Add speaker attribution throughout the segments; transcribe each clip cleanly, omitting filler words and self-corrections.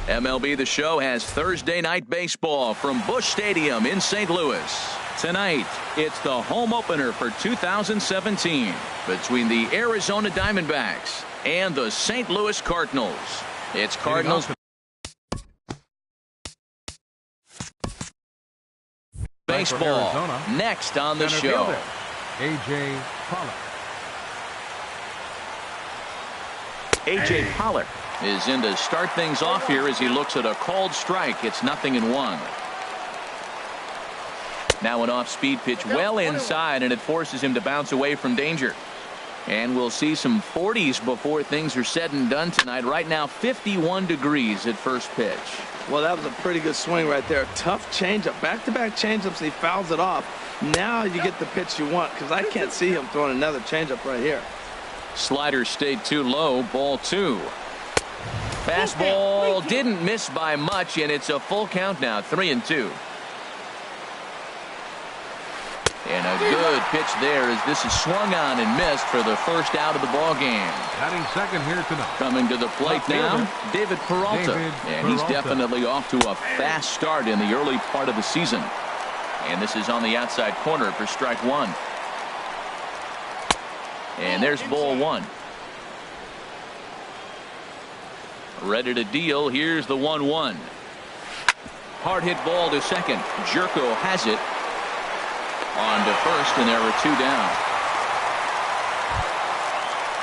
Speaker 1: MLB The Show has Thursday night baseball from Busch Stadium in St. Louis. Tonight, it's the home opener for 2017 between the Arizona Diamondbacks and the St. Louis Cardinals. It's Cardinals baseball next on the show.
Speaker 2: A.J. Pollock.
Speaker 1: A.J. Pollock is in to start things off here as he looks at a called strike. It's 0-1. Now an off-speed pitch well inside, and it forces him to bounce away from danger. And we'll see some 40s before things are said and done tonight. Right now 51 degrees at first pitch.
Speaker 3: Well, that was a pretty good swing right there. Tough changeup. Back-to-back changeups, and he fouls it off. Now you get the pitch you want, because I can't see him throwing another changeup right here.
Speaker 1: Slider stayed too low. Ball 2. Fastball didn't miss by much, and it's a full count now. 3-2. And a good pitch there as this is swung on and missed for the first out of the ball game.
Speaker 2: Batting second here tonight.
Speaker 1: Coming to the plate now, David Peralta. And he's definitely off to a fast start in the early part of the season. And this is on the outside corner for strike 1. And there's ball 1. Ready to deal. Here's the 1-1. Hard hit ball to second. Jerko has it. On to first, and there are 2 down.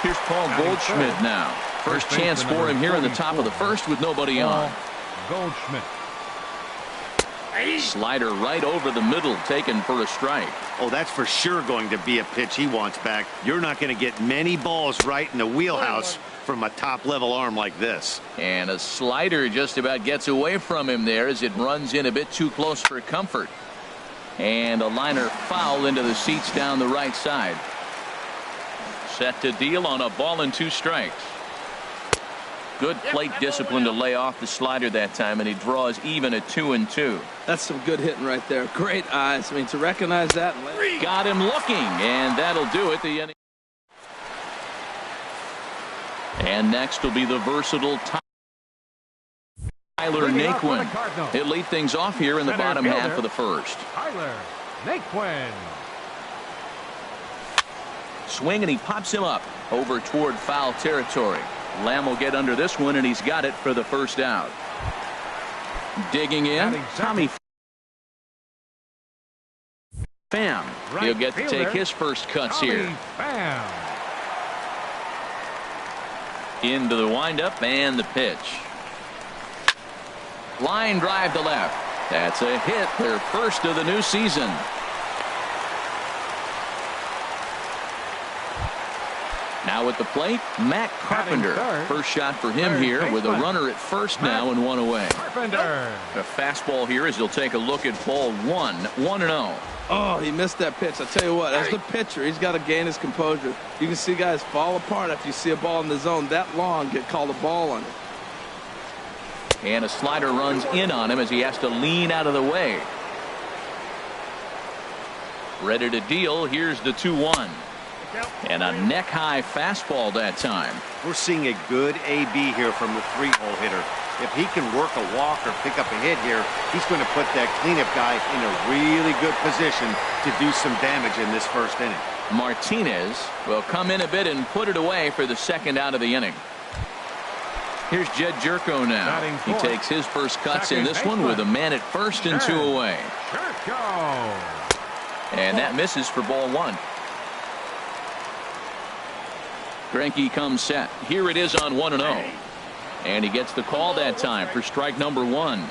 Speaker 1: Here's Paul Goldschmidt now. First chance for him here in the top of the first with nobody on.
Speaker 2: Goldschmidt.
Speaker 1: Slider right over the middle, taken for a strike.
Speaker 4: Oh, that's for sure going to be a pitch he wants back. You're not going to get many balls right in the wheelhouse from a top-level arm like this.
Speaker 1: And a slider just about gets away from him there as it runs in a bit too close for comfort. And a liner foul into the seats down the right side. Set to deal on a ball and 2 strikes. Good plate discipline to lay off the slider that time, and he draws even at 2-2.
Speaker 3: That's some good hitting right there. Great eyes. I mean, to recognize that.
Speaker 1: Got him looking, and that'll do it. The inning. And next will be the versatile Tyler Naquin. He'll lead things off here in the bottom half of the first.
Speaker 2: Tyler Naquin.
Speaker 1: Swing, and he pops him up over toward foul territory. Lamb will get under this one, and he's got it for the first out. Digging in, Tommy Pham. He'll get to take his first cuts here. Into the windup and the pitch. Line drive to left. That's a hit, their first of the new season. Now at the plate, Matt Carpenter. First shot for him here with a runner at first now and 1 away. A fastball here as he'll take a look at ball 1. 1-0.
Speaker 3: Oh, he missed that pitch. I tell you what, as the pitcher, he's got to gain his composure. You can see guys fall apart after you see a ball in the zone that long, get called a ball on it.
Speaker 1: And a slider runs in on him as he has to lean out of the way. Ready to deal. Here's the 2-1. And a neck-high fastball that time.
Speaker 4: We're seeing a good AB here from the 3-hole hitter. If he can work a walk or pick up a hit here, he's going to put that cleanup guy in a really good position to do some damage in this first inning.
Speaker 1: Martinez will come in a bit and put it away for the second out of the inning. Here's Jed Jerko now. He takes his first cuts in this one with a man at first and 2 away. And that misses for ball 1. Greinke comes set. Here it is on 1-0. And he gets the call that time for strike number 1.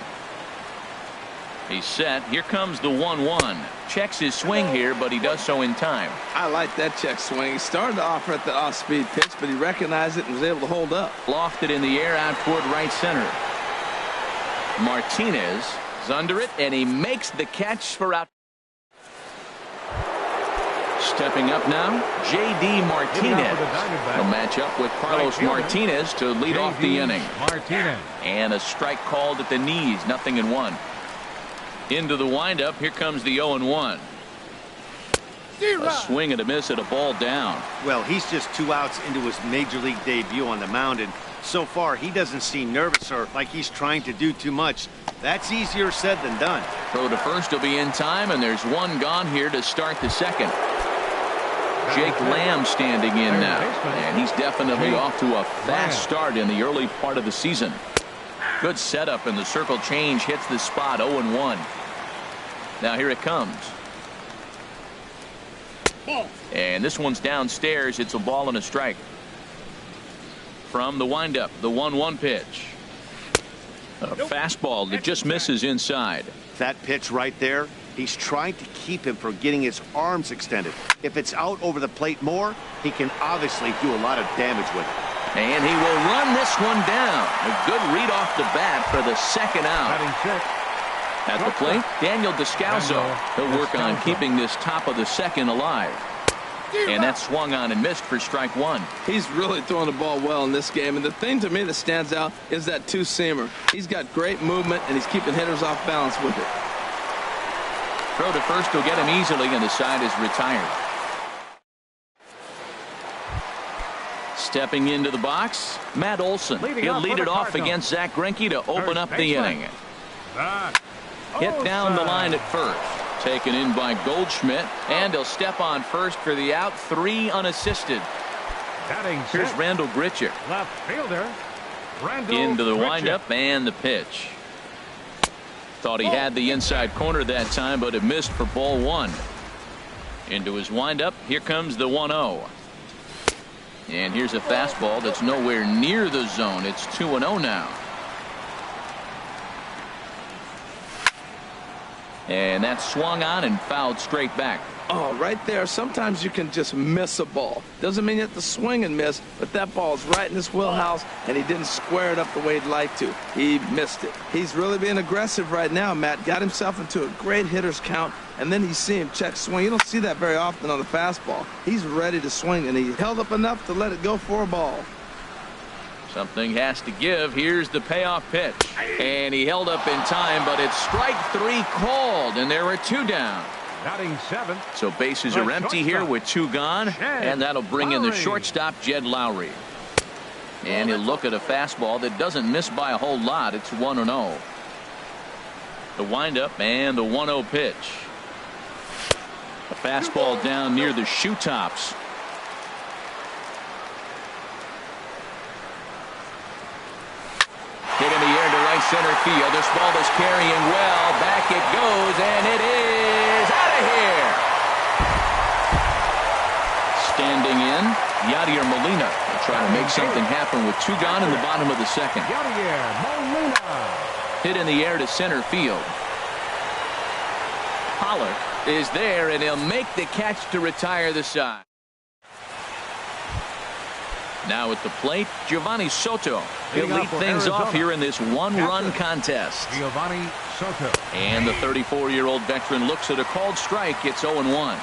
Speaker 1: He's set. Here comes the 1-1. Checks his swing here, but he does so in time.
Speaker 3: I like that check swing. He started to offer at the off-speed pitch, but he recognized it and was able to hold up.
Speaker 1: Lofted in the air out toward right center. Martinez is under it, and he makes the catch for out. Stepping up now, J.D. Martinez will match up with Carlos Martinez to lead off the inning. And a strike called at the knees, 0-1. Into the windup, here comes the 0-1. A swing and a miss at a ball down.
Speaker 4: Well, he's just 2 outs into his major league debut on the mound, and so far he doesn't seem nervous or like he's trying to do too much. That's easier said than done.
Speaker 1: Throw to first will be in time, and there's one gone here to start the second. Jake Lamb standing in now, and he's definitely off to a fast start in the early part of the season. Good setup, and the circle change hits the spot. 0-1. Now here it comes. And this one's downstairs. It's a ball and a strike. From the windup, the 1-1 pitch. A fastball that just misses inside.
Speaker 4: That pitch right there, he's trying to keep him from getting his arms extended. If it's out over the plate more, he can obviously do a lot of damage with it.
Speaker 1: And he will run this one down. A good read off the bat for the second out. At the plate, Daniel Descalso. He'll work on keeping this top of the second alive. And that swung on and missed for strike one.
Speaker 3: He's really throwing the ball well in this game. And the thing to me that stands out is that two-seamer. He's got great movement, and he's keeping hitters off balance with it.
Speaker 1: Throw to first will get him easily, and the side is retired. Stepping into the box, Matt Olson. He'll lead it off against Zach Greinke to open up the inning. Hit down the line at first. Taken in by Goldschmidt, and he'll step on first for the out. 3 unassisted. Here's Randall Grichuk.
Speaker 2: Left fielder.
Speaker 1: Into the windup and the pitch. Thought he had the inside corner that time, but it missed for ball 1. Into his windup. Here comes the 1-0. And here's a fastball that's nowhere near the zone. It's 2-0 now. And that swung on and fouled straight back.
Speaker 3: Oh, right there. Sometimes you can just miss a ball. Doesn't mean you have to swing and miss, but that ball's right in his wheelhouse, and he didn't square it up the way he'd like to. He missed it. He's really being aggressive right now, Matt. Got himself into a great hitter's count, and then you see him check swing. You don't see that very often on the fastball. He's ready to swing, and he held up enough to let it go for a ball.
Speaker 1: Something has to give. Here's the payoff pitch. And he held up in time, but it's strike 3 called, and there were 2 down.
Speaker 2: Batting 7.
Speaker 1: So bases are empty here with 2 gone, and that'll bring in the shortstop, Jed Lowry. And he'll look at a fastball that doesn't miss by a whole lot. It's 1-0. The windup and the 1-0 pitch. A fastball down near the shoe tops. Hit in the air to right center field. This ball is carrying well. Back it goes, and it is out of here. Standing in, Yadier Molina will try to make something happen with 2 gone in the bottom of the second.
Speaker 2: Yadier Molina.
Speaker 1: Hit in the air to center field. Pollard is there, and he'll make the catch to retire the side. Now at the plate, Giovanni Soto. He'll lead things off here in this 1-run contest.
Speaker 2: Giovanni Soto.
Speaker 1: And the 34-year-old veteran looks at a called strike. It's 0-1.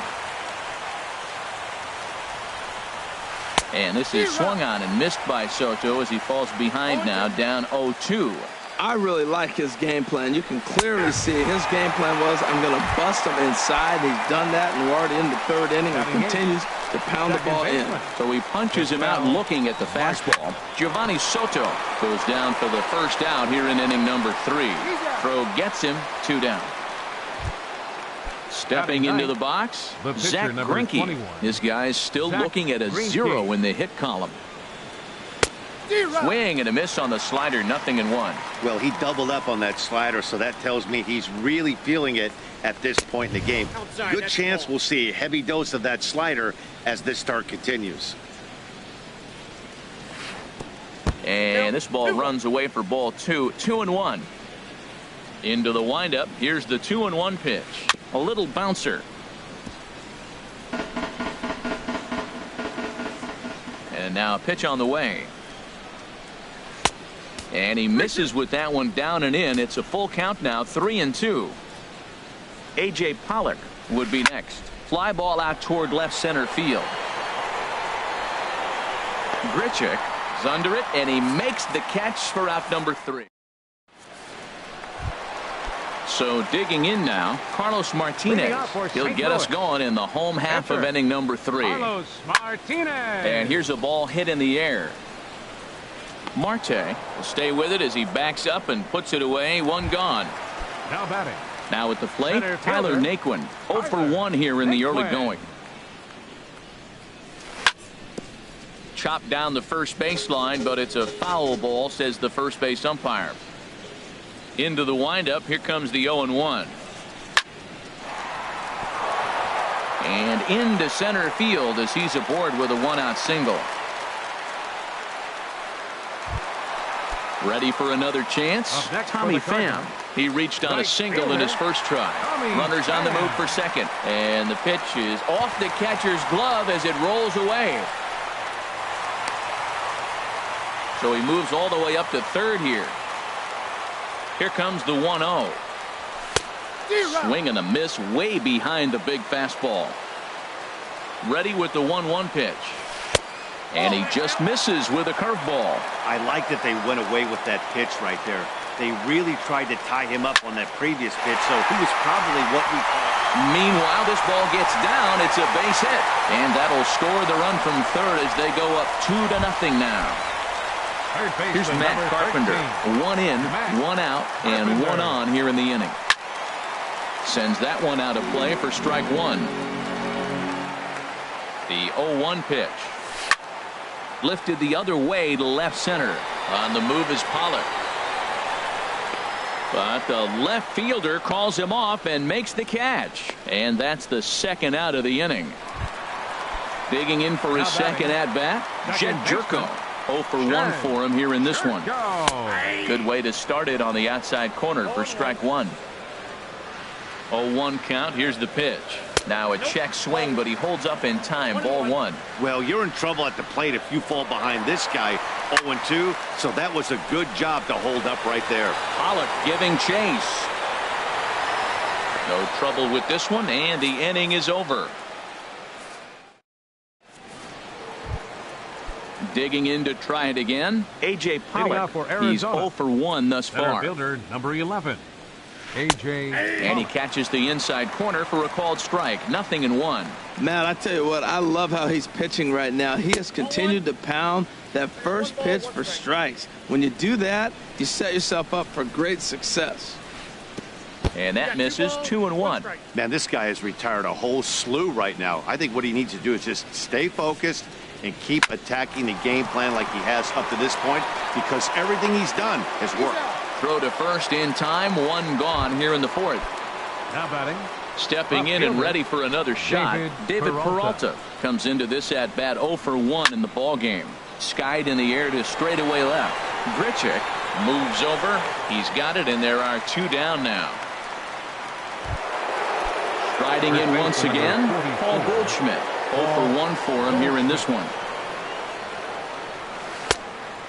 Speaker 1: And this is swung on and missed by Soto as he falls behind now, down 0-2.
Speaker 3: I really like his game plan. You can clearly see his game plan was, I'm going to bust him inside. He's done that, and we're already in the 3rd inning and continues to pound the ball in.
Speaker 1: So he punches him out looking at the fastball. Giovanni Soto goes down for the first out here in inning number 3. Throw gets him, 2 down. Stepping into the box, Zach Greinke. This guy's still looking at a 0 in the hit column. Swing and a miss on the slider, 0-1.
Speaker 4: Well, he doubled up on that slider, so that tells me he's really feeling it at this point in the game. Good chance we'll see a heavy dose of that slider as this start continues.
Speaker 1: And this ball runs away for ball 2. 2-1. Into the windup. Here's the 2-1 pitch. A little bouncer. And now a pitch on the way. And he misses with that one down and in. It's a full count now, 3-2. A.J. Pollock would be next. Fly ball out toward left center field. Grichuk is under it, and he makes the catch for out number 3. So digging in now, Carlos Martinez. He'll get us going in the home half of inning number 3.
Speaker 2: Carlos Martinez.
Speaker 1: And here's a ball hit in the air. Marte will stay with it as he backs up and puts it away. 1 gone.
Speaker 2: Now batting.
Speaker 1: Now at the plate,
Speaker 2: Center
Speaker 1: Tyler
Speaker 2: fielder,
Speaker 1: Naquin. 0 for 1 here in the early going. Chopped down the first baseline, but it's a foul ball, says the first base umpire. Into the windup. Here comes the 0-1. And into center field as he's aboard with a 1-out single. Ready for another chance. Tommy Pham. He reached on a single in his first try. Runners on the move for second. And the pitch is off the catcher's glove as it rolls away. So he moves all the way up to third here. Here comes the 1-0. Swing and a miss way behind the big fastball. Ready with the 1-1 pitch. And he just misses with a curveball.
Speaker 4: I like that they went away with that pitch right there. They really tried to tie him up on that previous pitch, so he was probably what we call.
Speaker 1: Meanwhile, this ball gets down. It's a base hit. And that'll score the run from third as they go up 2-0 now. Here's Matt Carpenter. 1 in, 1 out, and 1 on here in the inning. Sends that one out of play for strike 1. The 0-1 pitch. Lifted the other way to left center. On the move is Pollock. But the left fielder calls him off and makes the catch. And that's the second out of the inning. Digging in for his second at-bat, Jed Jerko. 0 for 1 for him here in this one. Good way to start it on the outside corner for strike 1. 0-1 count. Here's the pitch. Now a check swing, but he holds up in time. Ball 1.
Speaker 4: Well, you're in trouble at the plate if you fall behind this guy. 0-2. So that was a good job to hold up right there.
Speaker 1: Pollock giving chase. No trouble with this one, and the inning is over. Digging in to try it again, A.J. Pollock. He's 0 for 1 thus far.
Speaker 2: Fielder number 11, A.J.
Speaker 1: And he catches the inside corner for a called strike. 0-1.
Speaker 3: Matt, I tell you what, I love how he's pitching right now. He has continued to pound that first pitch for strikes. When you do that, you set yourself up for great success.
Speaker 1: And that misses. 2-1.
Speaker 4: Man, this guy has retired a whole slew right now. I think what he needs to do is just stay focused and keep attacking the game plan like he has up to this point, because everything he's done has worked.
Speaker 1: Throw to first in time. 1 gone here in the 4th.
Speaker 2: Now batting.
Speaker 1: Stepping in and ready for another shot. David Peralta comes into this at bat 0 for 1 in the ball game. Skied in the air to straightaway left. Grichuk moves over. He's got it, and there are 2 down now. Striding in once again, Paul Goldschmidt. 0 for 1 for him here in this one.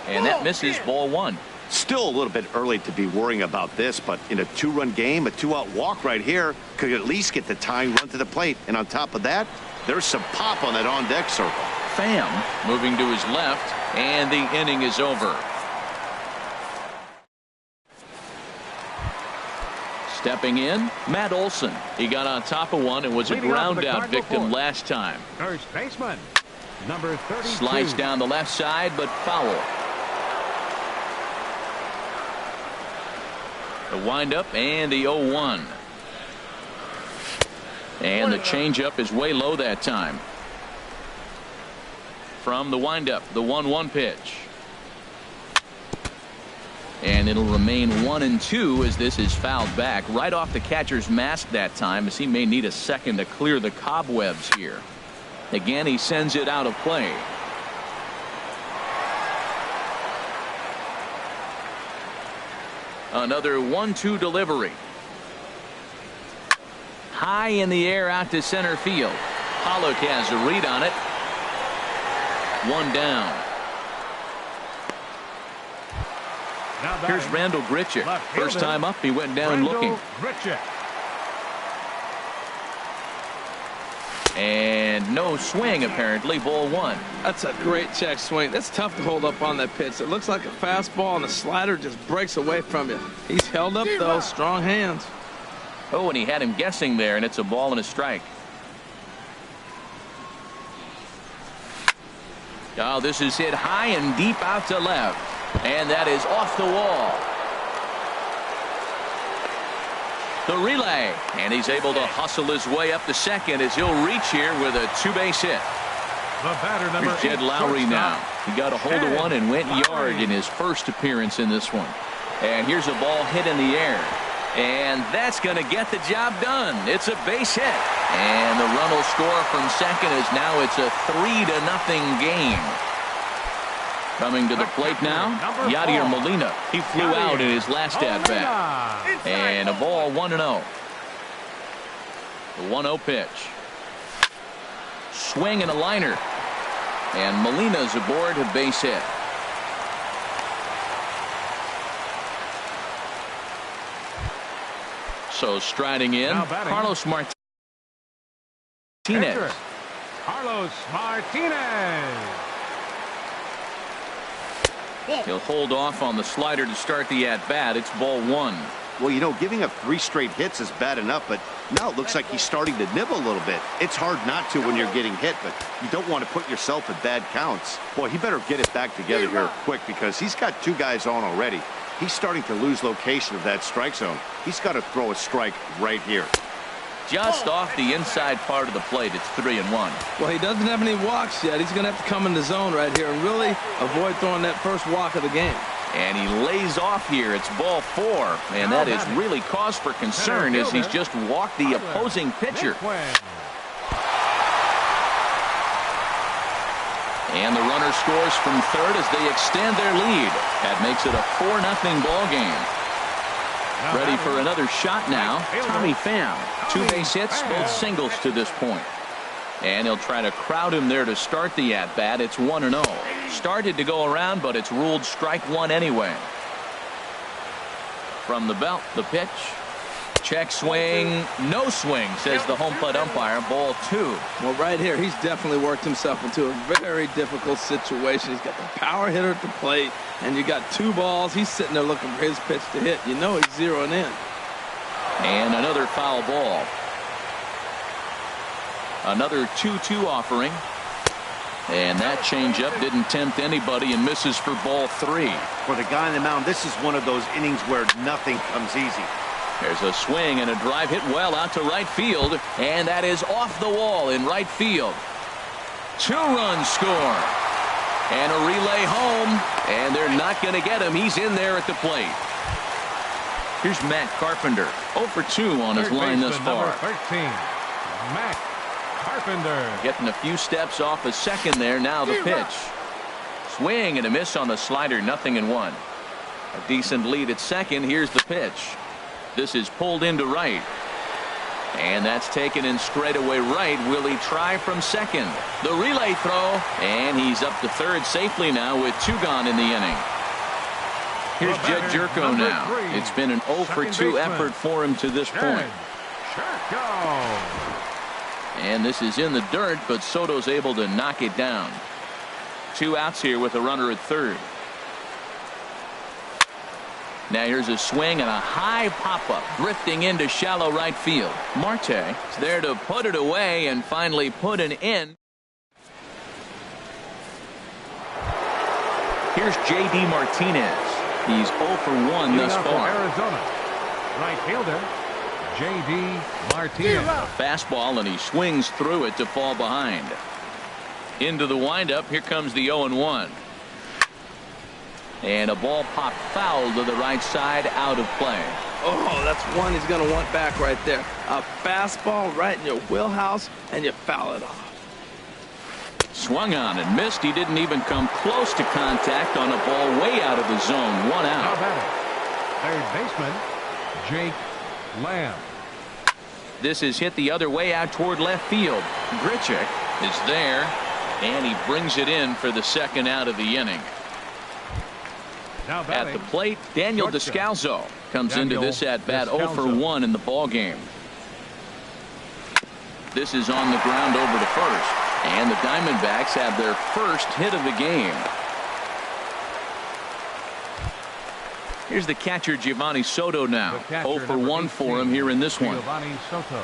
Speaker 1: And that misses. Ball 1.
Speaker 4: Still a little bit early to be worrying about this, but in a 2-run game, a 2-out walk right here could at least get the tying run to the plate. And on top of that, there's some pop on that on-deck circle.
Speaker 1: Pham moving to his left, and the inning is over. Stepping in, Matt Olson. He got on top of one and was a ground out victim last time.
Speaker 2: First baseman, number 32.
Speaker 1: Slides down the left side, but foul. The windup and the 0-1. And the changeup is way low that time. From the windup, the 1-1 pitch. And it'll remain 1-2 as this is fouled back right off the catcher's mask that time, as he may need a second to clear the cobwebs here. Again, he sends it out of play. Another 1-2 delivery. High in the air out to center field. Pollock has a read on it. 1 down. Here's Randall Grichuk. First time up, he went down looking. And no swing, apparently. Ball 1.
Speaker 3: That's a great check swing. That's tough to hold up on that pitch. It looks like a fastball, and the slider just breaks away from you. He's held up, though. Strong hands.
Speaker 1: Oh, and he had him guessing there, and it's a ball and a strike. Oh, this is hit high and deep out to left. And that is off the wall. The relay. And he's able to hustle his way up to second as he'll reach here with a two-base hit.
Speaker 2: The batter, number
Speaker 1: Here's Jed
Speaker 2: 8,
Speaker 1: Lowry now. He got a hold of one and went yard in his first appearance in this one. And here's a ball hit in the air. And that's going to get the job done. It's a base hit. And the run will score from second as now it's a 3-0 game. Coming to the plate now, Yadier Molina. He flew out in his last at-bat. And a ball 1-0. The 1-0 pitch. Swing and a liner. And Molina's aboard a base hit. So striding in, Carlos Martinez.
Speaker 2: Carlos Martinez.
Speaker 1: He'll hold off on the slider to start the at-bat. It's ball 1.
Speaker 4: Well, you know, giving up 3 straight hits is bad enough, but now it looks like he's starting to nibble a little bit. It's hard not to when you're getting hit, but you don't want to put yourself in bad counts. Boy, he better get it back together here quick because he's got 2 guys on already. He's starting to lose location of that strike zone. He's got to throw a strike right here.
Speaker 1: Just off the inside part of the plate. It's 3-1.
Speaker 3: Well, he doesn't have any walks yet. He's going to have to come in the zone right here and really avoid throwing that first walk of the game.
Speaker 1: And he lays off here. It's ball 4. And that is really cause for concern as he's just walked the opposing pitcher. And the runner scores from third as they extend their lead. That makes it a 4-0 ball game. Ready for another shot now, Tommy Pham. 2 base hits, both singles to this point. And he'll try to crowd him there to start the at-bat. It's 1-0. Started to go around, but it's ruled strike 1 anyway. From the belt, the pitch. Check swing, no swing, says the home plate umpire. Ball 2.
Speaker 3: Well, right here, he's definitely worked himself into a very difficult situation. He's got the power hitter at the plate, and you got 2 balls. He's sitting there looking for his pitch to hit. You know he's zeroing in.
Speaker 1: And another foul ball. Another 2-2 offering. And that changeup didn't tempt anybody and misses for ball 3.
Speaker 4: For the guy on the mound, this is one of those innings where nothing comes easy.
Speaker 1: There's a swing and a drive hit well out to right field, and that is off the wall in right field. 2-run score. And a relay home, and they're not going to get him. He's in there at the plate. Here's Matt Carpenter, 0 for 2 on his line thus far.
Speaker 2: Number 13, Matt Carpenter.
Speaker 1: Getting a few steps off a second there. Now the pitch. Swing and a miss on the slider. 0-1. A decent lead at second. Here's the pitch. This is pulled into right. And that's taken in straightaway right. Will he try from second? The relay throw. And he's up to third safely now with 2 gone in the inning. Here's Jed Jerko now.
Speaker 2: 3,
Speaker 1: It's been an 0 for 2 effort for him to this point. And this is in the dirt, but Soto's able to knock it down. 2 outs here with a runner at third. Now here's a swing and a high pop-up drifting into shallow right field. Marte is there to put it away and finally put an end. Here's J.D. Martinez. He's 0 for 1 thus far.
Speaker 2: Arizona, right fielder J.D. Martinez.
Speaker 1: A fastball, and he swings through it to fall behind. Into the windup. Here comes the 0-1. And a ball popped foul to the right side, out of play.
Speaker 3: Oh, that's one he's going to want back right there. A fastball right in your wheelhouse, and you foul it off.
Speaker 1: Swung on and missed. He didn't even come close to contact on a ball way out of the zone. 1 out.
Speaker 2: Third baseman Jake Lamb.
Speaker 1: This is hit the other way out toward left field. Grichuk is there, and he brings it in for the 2nd out of the inning. At the plate, Daniel Descalso comes into this at-bat 0 for 1 in the ball game. This is on the ground over to first, and the Diamondbacks have their first hit of the game. Here's the catcher, Giovanni Soto now.
Speaker 2: catcher,
Speaker 1: 0 for 1 for him here in this one.
Speaker 2: Giovanni Soto.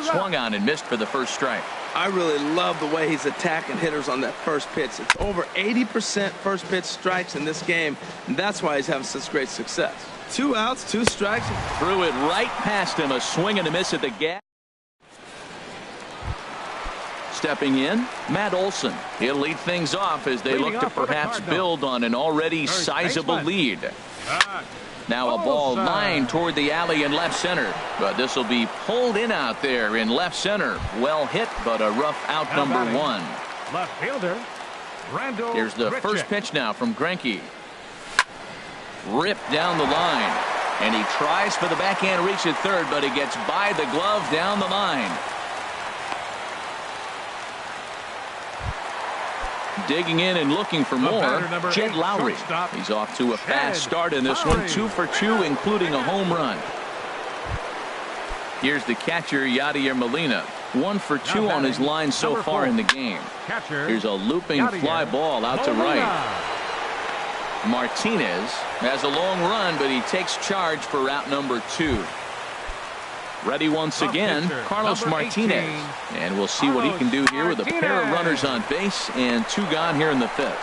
Speaker 1: Swung on and missed for the first strike.
Speaker 3: I really love the way he's attacking hitters on that first pitch. It's over 80% first pitch strikes in this game, and that's why he's having such great success. 2 outs, 2 strikes.
Speaker 1: Threw it right past him. A swing and a miss at the gap. Stepping in, Matt Olson. He'll lead things off as they look to perhaps build on an already sizable lead. Now a ball lined toward the alley in left center, but this will be pulled in out there in left center. Well hit, but a rough out number 1.
Speaker 2: Left fielder, Randall.
Speaker 1: Here's the first pitch now from Greinke. Ripped down the line, and he tries for the backhand reach at third, but he gets by the glove down the line. Digging in and looking for more, Jed Lowry. He's off to a fast start in this one, 2 for 2, including a home run. Here's the catcher, Yadier Molina, 1 for 2 on his line so far in the game. Here's a looping fly ball out to right. Martinez has a long run, but he takes charge for route number 2. Ready once again, Carlos Martinez. And we'll see what he can do here with a pair of runners on base and 2 gone here in the 5th.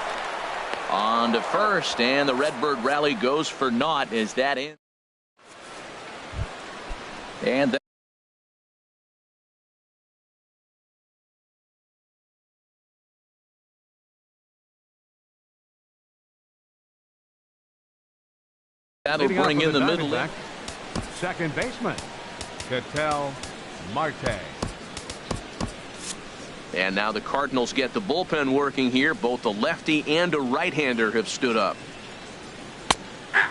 Speaker 1: On to first, and the Redbird rally goes for naught as that ends. And that'll bring in the middle.
Speaker 2: Second baseman, Ketel Marte.
Speaker 1: And now the Cardinals get the bullpen working here. Both a lefty and a right-hander have stood up.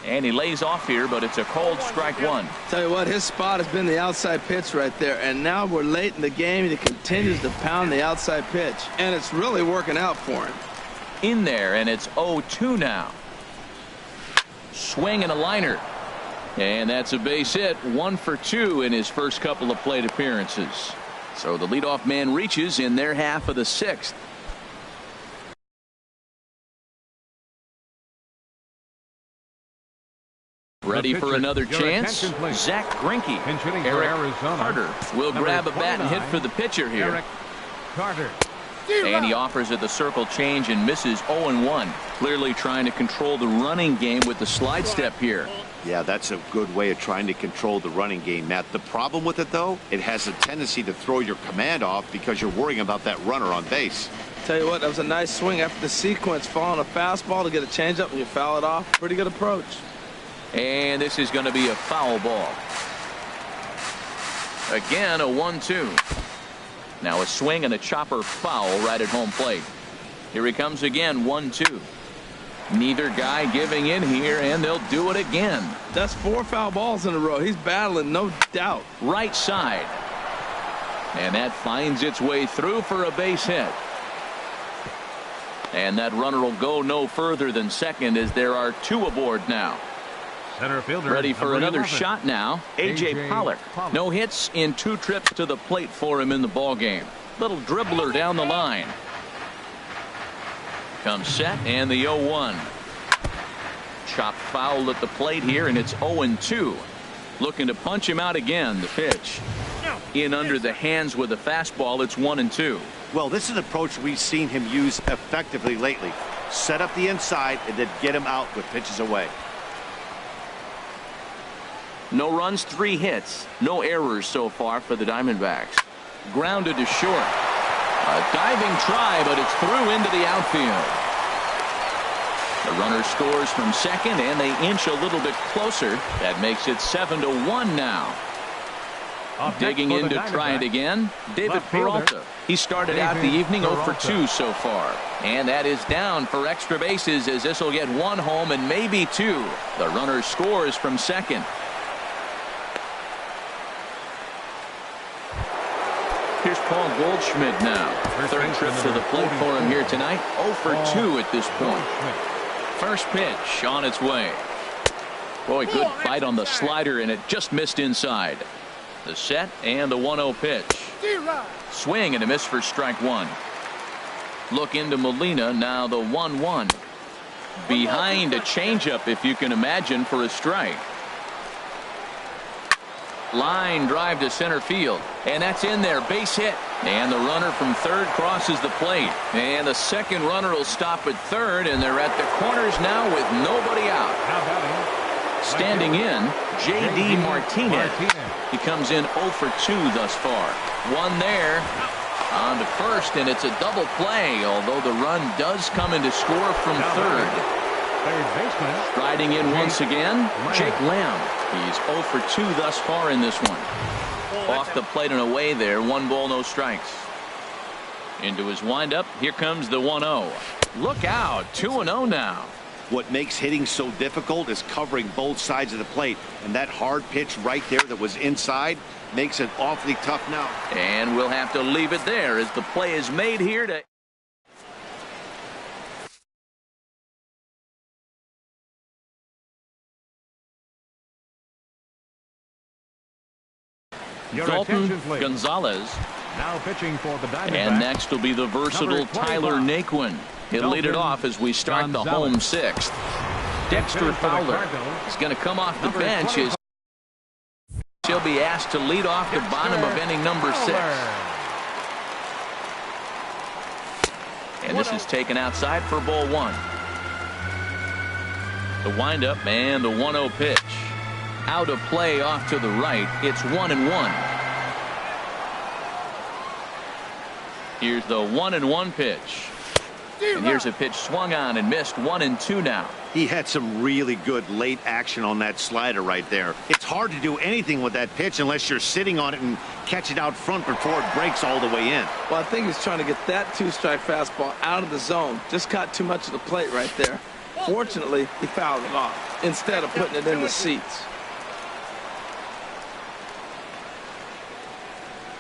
Speaker 1: And he lays off here, but it's a cold strike 1.
Speaker 3: Tell you what, his spot has been the outside pitch right there, and now we're late in the game and he continues to pound the outside pitch, and it's really working out for him.
Speaker 1: In there, and it's 0-2 now. Swing and a liner. And that's a base hit, 1 for 2 in his first couple of plate appearances. So the leadoff man reaches in their half of the 6th. Ready for another chance? Zach Greinke. Eric Carter will grab a bat and hit for the pitcher here.
Speaker 2: Eric Carter.
Speaker 1: And he offers it the circle change and misses 0-1. Clearly trying to control the running game with the slide step here.
Speaker 4: Yeah, that's a good way of trying to control the running game, Matt. The problem with it, though, it has a tendency to throw your command off because you're worrying about that runner on base.
Speaker 3: Tell you what, that was a nice swing after the sequence, following a fastball to get a changeup and you foul it off. Pretty good approach.
Speaker 1: And this is going to be a foul ball. Again, a 1-2. Now a swing and a chopper foul right at home plate. Here he comes again, 1-2. Neither guy giving in here, and they'll do it again.
Speaker 3: That's 4 foul balls in a row. He's battling, no doubt.
Speaker 1: Right side. And that finds its way through for a base hit. And that runner will go no further than second as there are 2 aboard now.
Speaker 2: Center fielder,
Speaker 1: ready for another
Speaker 2: 11.
Speaker 1: shot now. A.J. Pollock. No hits in 2 trips to the plate for him in the ball game. Little dribbler down the line. Comes set and the 0-1. Chopped foul at the plate here, and it's 0-2. Looking to punch him out again. The pitch in under the hands with a fastball. It's 1-2.
Speaker 4: Well, this is an approach we've seen him use effectively lately. Set up the inside and then get him out with pitches away.
Speaker 1: No runs, 3 hits. No errors so far for the Diamondbacks. Grounded to short. A diving try, but it's through into the outfield. The runner scores from second, and they inch a little bit closer. That makes it 7-1 now. Digging in to try it again, David Peralta. He started out the evening 0 for 2 so far. And that is down for extra bases as this will get 1 home and maybe 2. The runner scores from second. Here's Paul Goldschmidt now. Third trip to the plate for him here tonight. 0 for 2 at this point. First pitch on its way. Boy, good fight on the slider, and it just missed inside. The set and the 1-0 pitch. Swing and a miss for strike 1. Look into Molina now, the 1-1. behind a changeup, if you can imagine, for a strike. Line drive to center field, and that's in there. Base hit, and the runner from third crosses the plate, and the second runner will stop at third, and they're at the corners now with nobody out. Standing in, J.D. Martinez. He comes in 0 for 2 thus far. One there on to first, and it's a double play, although the run does come in to score from third. Riding in once again, Jake Lamb. He's 0 for 2 thus far in this one. Off the plate and away there. 1 ball, no strikes. Into his windup. Here comes the 1-0. Look out. 2-0 now.
Speaker 4: What makes hitting so difficult is covering both sides of the plate. And that hard pitch right there that was inside makes it awfully tough now.
Speaker 1: And we'll have to leave it there as the play is made here to... Dalton Gonzalez.
Speaker 2: Now pitching for the Diamondbacks.
Speaker 1: And next will be the versatile Tyler Naquin. He'll lead it off as we start the home 6th. Dexter Fowler is going to come off the bench. He'll be asked to lead off the bottom of inning number 6. And this is taken outside for ball 1. The windup and the 1-0 pitch. Out of play off to the right. It's 1-1. Here's the 1-1 pitch. And here's a pitch swung on and missed. 1-2 now.
Speaker 4: He had some really good late action on that slider right there. It's hard to do anything with that pitch unless you're sitting on it and catch it out front before it breaks all the way in.
Speaker 3: Well, I think he's trying to get that 2-strike fastball out of the zone. Just caught too much of the plate right there. Fortunately, he fouled it off instead of putting it in the seats.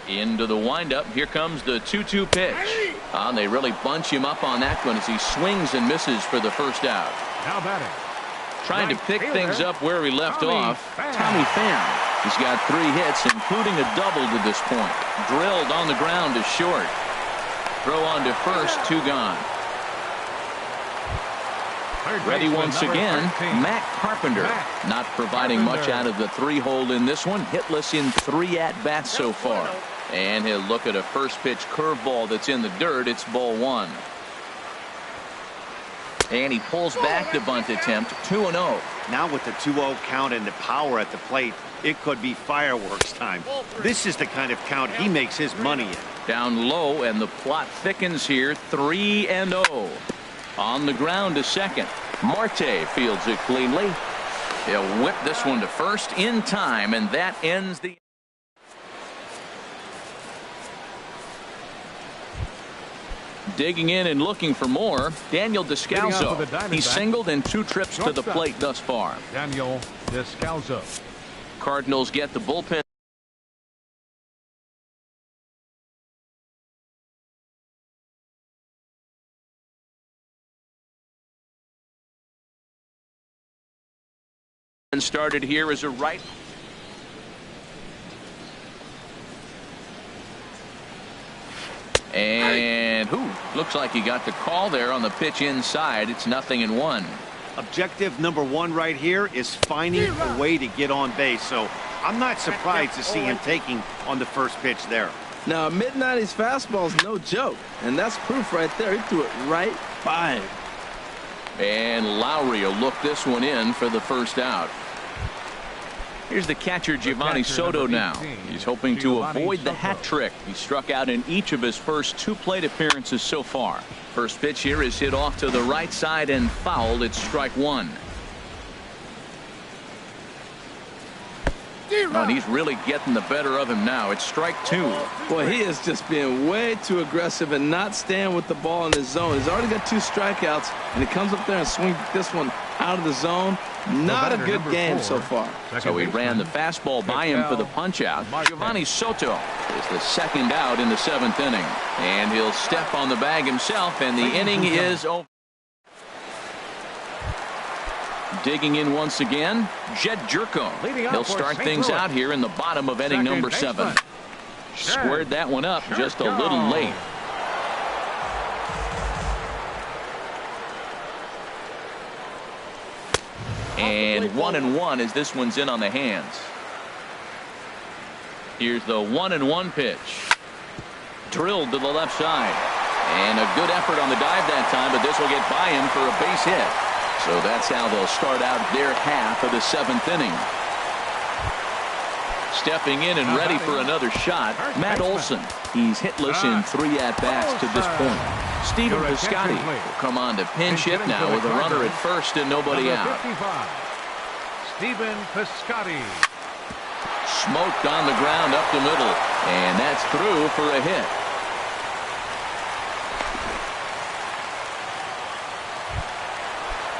Speaker 1: Into the windup. Here comes the 2-2 pitch. They really bunch him up on that one as he swings and misses for the first out.
Speaker 2: Now batting.
Speaker 1: Trying to pick things up where he left off. Tommy Pham. He's got 3 hits, including a double to this point. Drilled on the ground to short. Throw on to first. 2 gone. Ready once again, Matt Carpenter. Not providing much out of the 3-hole in this one. Hitless in 3 at-bats so far. And he'll look at a first pitch curveball that's in the dirt. It's ball 1. And he pulls back the bunt attempt. 2-0.
Speaker 4: Now with the 2-0 count and the power at the plate, it could be fireworks time. This is the kind of count he makes his money in.
Speaker 1: Down low, and the plot thickens here. 3-0. On the ground to second. Marte fields it cleanly. He'll whip this one to first in time, and that ends the... Digging in and looking for more, Daniel Descalso. He's singled in 2 trips to the plate thus far.
Speaker 2: Daniel Descalso.
Speaker 1: Cardinals get the bullpen. And started here as a right. And looks like he got the call there on the pitch inside. It's 0-1.
Speaker 4: Objective number 1 right here is finding a way to get on base. So I'm not surprised to see him taking on the first pitch there.
Speaker 3: Now, a mid-90s fastball is no joke, and that's proof right there. He threw it right by him.
Speaker 1: And Lowry will look this one in for the first out. Here's the catcher, Giovanni Soto now. He's hoping to avoid the hat trick. He struck out in each of his first 2 plate appearances so far. First pitch here is hit off to the right side and fouled. It's strike 1. Oh, and he's really getting the better of him now. It's strike 2.
Speaker 3: Boy, he is just being way too aggressive and not staying with the ball in his zone. He's already got 2 strikeouts, and he comes up there and swings this one out of the zone. Not a good game so far.
Speaker 1: So he ran the fastball by him for the punch out. Giovanni Soto is the second out in the 7th inning. And he'll step on the bag himself, and the inning is over. Digging in once again, Jed Jerko. He'll start things out here in the bottom of inning number 7. Squared that one up just a little late. And 1-1 as this one's in on the hands. Here's the 1-1 pitch. Drilled to the left side. And a good effort on the dive that time, but this will get by him for a base hit. So that's how they'll start out their half of the 7th inning. Stepping in and ready for another shot, Matt Olson. He's hitless in 3 at-bats to this point. Stephen Piscotty will come on to pinch hit now with a runner at first and nobody out.
Speaker 2: Stephen Piscotty.
Speaker 1: Smoked on the ground up the middle, and that's through for a hit.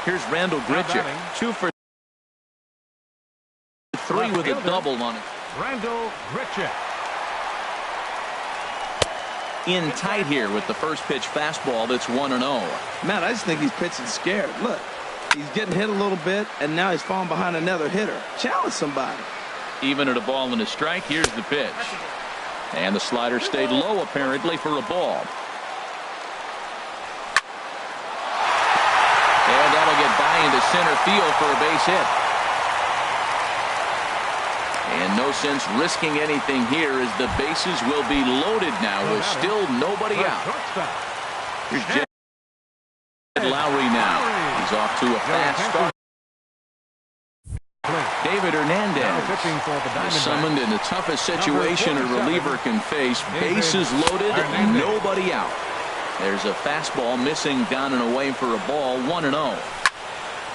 Speaker 1: Here's Randall Grichuk, 2 for 3 with a double on it.
Speaker 2: Randall Grichuk.
Speaker 1: In tight here with the first pitch fastball that's 1-0.
Speaker 3: Matt, I just think he's pitching scared. Look, he's getting hit a little bit, and now he's falling behind another hitter. Challenge somebody.
Speaker 1: Even at a ball and a strike, here's the pitch. And the slider stayed low apparently for a ball. And that'll get by into center field for a base hit. And no sense risking anything here as the bases will be loaded now with still nobody out. Here's Jed Lowry now. He's off to a fast start. David Hernandez is summoned in the toughest situation a reliever can face. Bases loaded, nobody out. There's a fastball missing down and away for a ball, 1-0.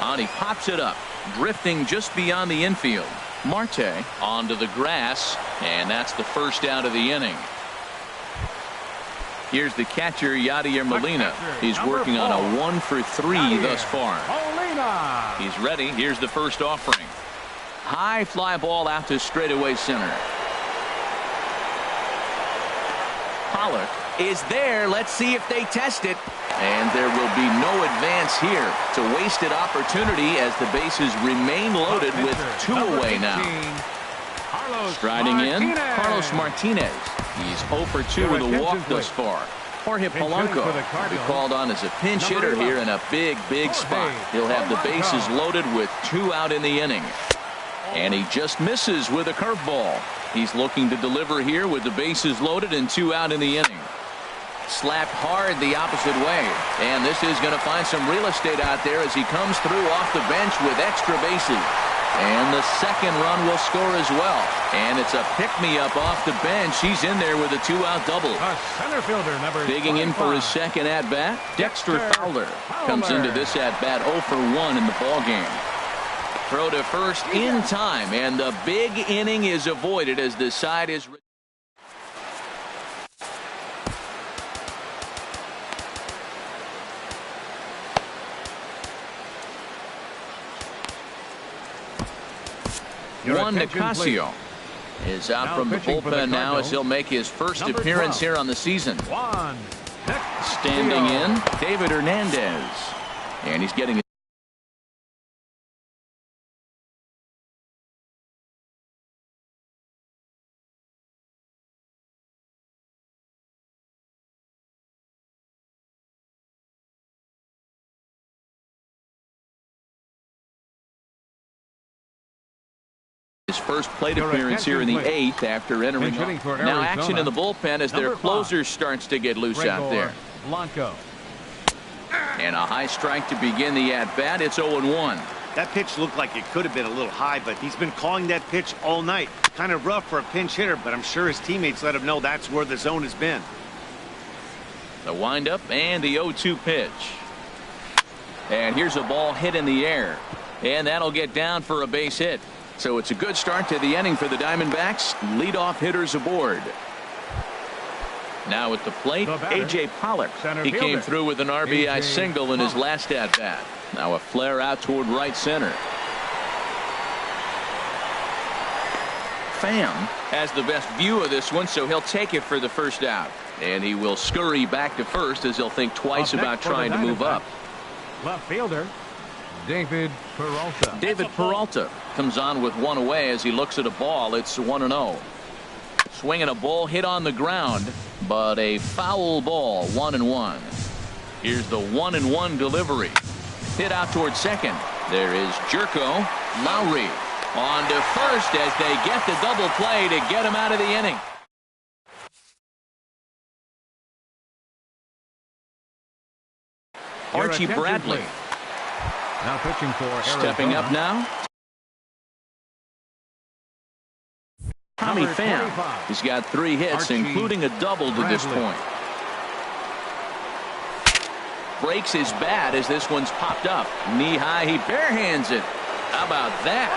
Speaker 1: And he pops it up, drifting just beyond the infield. Marte onto the grass, and that's the first out of the inning. Here's the catcher, Yadier Molina. He's working on a 1 for 3 thus far. He's ready. Here's the first offering. High fly ball out to straightaway center. Pollock is there. Let's see if they test it. And there will be no advance here. It's a wasted opportunity as the bases remain loaded with 2 away now. Striding in, Carlos Martinez. He's 0 for 2 with a walk thus far. Jorge Polanco will be called on as a pinch hitter here in a big spot. He'll have the bases loaded with 2 out in the inning. And he just misses with a curveball. He's looking to deliver here with the bases loaded and 2 out in the inning. Slapped hard the opposite way. And this is going to find some real estate out there as he comes through off the bench with extra bases. And the second run will score as well. And it's a pick-me-up off the bench. He's in there with a 2-out double.
Speaker 2: Center fielder number
Speaker 1: Digging in for his second at-bat, Dexter Fowler comes into this at-bat 0 for 1 in the ballgame. Throw to first in time, and the big inning is avoided as the side is... Juan Nicasio is out from the bullpen now as he'll make his first appearance here on the season. Standing in, David Hernandez. And he's getting his first plate appearance here in the 8th after entering. Now action in the bullpen as their closer starts to get loose out there. And a high strike to begin the at-bat. It's 0-1.
Speaker 4: That pitch looked like it could have been a little high, but he's been calling that pitch all night. Kind of rough for a pinch hitter, but I'm sure his teammates let him know that's where the zone has been.
Speaker 1: The windup and the 0-2 pitch. And here's a ball hit in the air. And that'll get down for a base hit. So it's a good start to the inning for the Diamondbacks. Leadoff hitters aboard. Now at the plate, A.J. Pollock. He came through with an RBI single in his last at-bat. Now a flare out toward right center. Pham has the best view of this one, so he'll take it for the first out. And he will scurry back to first as he'll think twice about trying to move up.
Speaker 2: Left fielder, David Peralta.
Speaker 1: David Peralta comes on with 1 away as he looks at a ball. It's 1-0. Swinging a ball hit on the ground, but a foul ball, 1-1. Here's the 1-1 delivery. Hit out towards second. There is Jerko. Lowry on to first as they get the double play to get him out of the inning. Archie Bradley.
Speaker 2: Now pitching for Arizona.
Speaker 1: Stepping up now. Tommy Pham. He's got 3 hits, including a double to this point. Breaks his bat as this one's popped up. Knee high, he barehands it. How about that?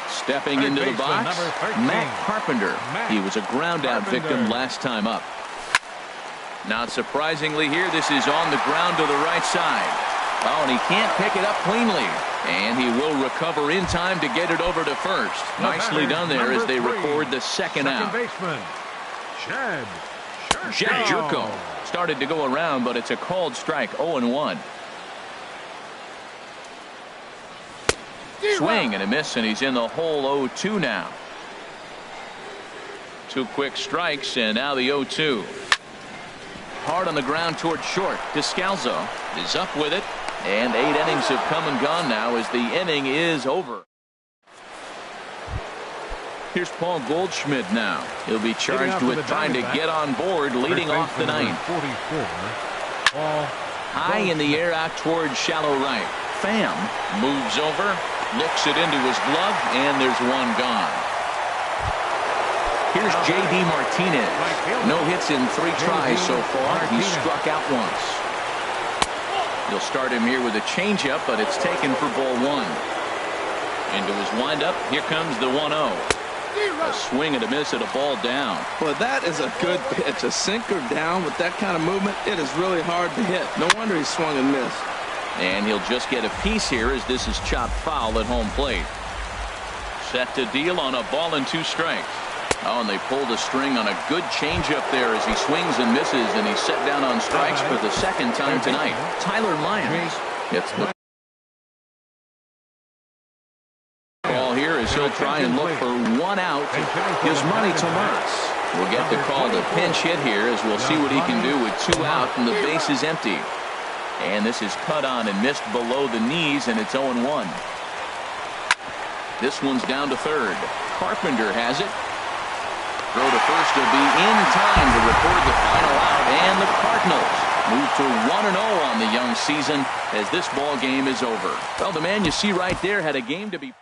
Speaker 1: Stepping into the box, Matt Carpenter. He was a ground out victim last time up. Not surprisingly here, this is on the ground to the right side. Oh, and he can't pick it up cleanly. And he will recover in time to get it over to first. Nicely done there as they record the second out.
Speaker 2: Baseman,
Speaker 1: Jed Jerko started to go around, but it's a called strike. 0-1. Swing and a miss, and he's in the hole. 0-2 now. 2 quick strikes, and now the 0-2. Hard on the ground toward short. Descalzo is up with it, and 8 innings have come and gone now as the inning is over. Here's Paul Goldschmidt now. He'll be charged with trying to get on board, leading off the ninth. High in the air out towards shallow right. Pham moves over, looks it into his glove, and there's one gone. Here's J.D. Martinez. No hits in 3 tries so far. He struck out once. You'll start him here with a changeup, but it's taken for ball 1. Into his windup, here comes the 1-0. A swing and a miss at a ball down.
Speaker 3: Well, that is a good pitch. A sinker down with that kind of movement, it is really hard to hit. No wonder he swung and missed.
Speaker 1: And he'll just get a piece here as this is chopped foul at home plate. Set to deal on a ball and 2 strikes. Oh, and they pulled a string on a good changeup there as he swings and misses, and he's set down on strikes for the 2nd time tonight. Tyler Lyons gets the ball here as he'll try and look for 1 out. Yasmani Tomas will get the call to pinch hit here as we'll see what he can do with 2 out and the base is empty. And this is cut on and missed below the knees, and it's 0-1. This one's down to third. Carpenter has it. Throw to first will be in time to record the final out, and the Cardinals move to 1-0 on the young season as this ball game is over. Well, the man you see right there had a game to be